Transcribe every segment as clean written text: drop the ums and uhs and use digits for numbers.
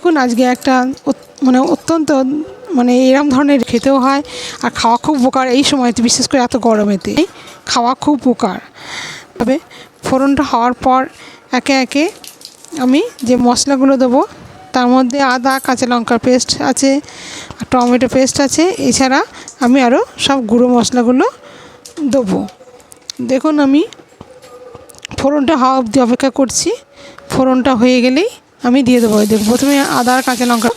দেখুন আজকে একটা মানে অত্যন্ত মানে এরম ধরনের খেতেও হয় আর খাওয়া খুব উপকার। এই সময়তে বিশেষ করে এত গরমেতে খাওয়া খুব উপকার। তবে ফোড়নটা হওয়ার পর একে একে আমি যে মশলাগুলো দেবো তার মধ্যে আদা, কাঁচা লঙ্কার পেস্ট আছে, টমেটো পেস্ট আছে, এছাড়া আমি আরও সব গুঁড়ো মশলাগুলো দেবো। দেখুন আমি ফোড়নটা হওয়া অবধি অপেক্ষা করছি। ফোড়নটা হয়ে গেলেই আমি দিয়ে দেবো। দেখুন প্রথমে আদা আর কাঁচা লঙ্কা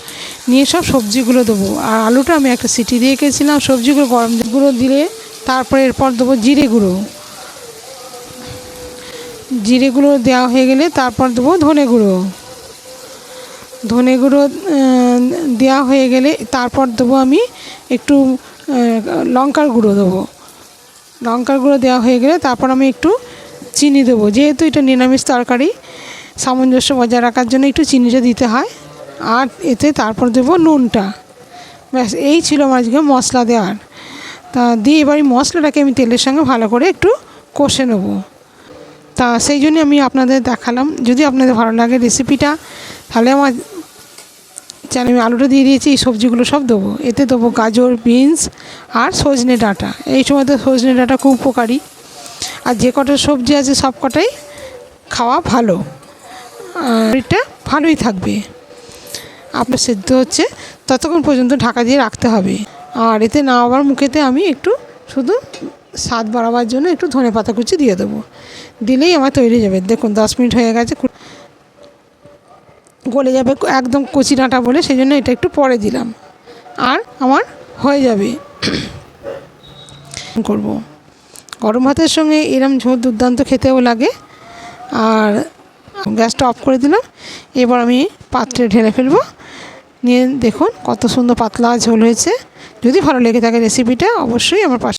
নিয়ে সব সবজিগুলো দেবো, আর আলুটা আমি একটা সিটি দিয়ে রেখেছিলাম। সবজিগুলো গরম গুঁড়ো দিলে তারপরে এরপর দেবো জিরে গুঁড়ো। জিরে গুঁড়ো দেওয়া হয়ে গেলে তারপর দেবো ধনে গুঁড়ো। ধনে গুঁড়ো দেওয়া হয়ে গেলে তারপর দেবো আমি একটু লঙ্কার গুঁড়ো দেবো। লঙ্কার গুঁড়ো দেওয়া হয়ে গেলে তারপর আমি একটু চিনি দেবো। যেহেতু এটা নিরামিষ তরকারি, সামঞ্জস্য বজায় রাখার জন্য একটু চিনিটা দিতে হয়। আর এতে তারপর দেবো নুনটা। ব্যাস এই ছিল আমার আজকে মশলা দেওয়ার। তা দিয়ে এবার এই মশলাটাকে আমি তেলের সঙ্গে ভালো করে একটু কষে নেবো। তা সেই জন্য আমি আপনাদের দেখালাম। যদি আপনাদের ভালো লাগে রেসিপিটা, তাহলে আমার আমি আলুটা দিয়ে দিয়েছি, এই সবজিগুলো সব দেবো। এতে দেবো গাজর, বিনস আর সজনে ডাঁটা। এই সময় তো সজনে ডাঁটা খুব উপকারী, আর যে কটা সবজি আছে সব কটাই খাওয়া ভালো, এটা ভালোই থাকবে। আপনার সেদ্ধ হচ্ছে ততক্ষণ পর্যন্ত ঢাকা দিয়ে রাখতে হবে। আর এতে নামাবার মুখেতে আমি একটু শুধু স্বাদ বাড়াবার জন্য একটু ধনেপাতা কুচি দিয়ে দেবো। দিলেই আমার তৈরি যাবে। দেখুন 10 মিনিট হয়ে গেছে, গলে যাবে একদম কচি ডাঁটা বলে, সেই জন্য এটা একটু পরে দিলাম। আর আমার হয়ে যাবে। করব গরম ভাতের সঙ্গে এরম ঝোল দুর্দান্ত খেতেও লাগে। আর গ্যাসটা অফ করে দিলাম। এবার আমি পাত্রে ঢেলে ফেলবো। নিয়ে দেখুন কত সুন্দর পাতলা ঝোল হয়েছে। যদি ভালো লেগে থাকে রেসিপিটা, অবশ্যই আমার পাশে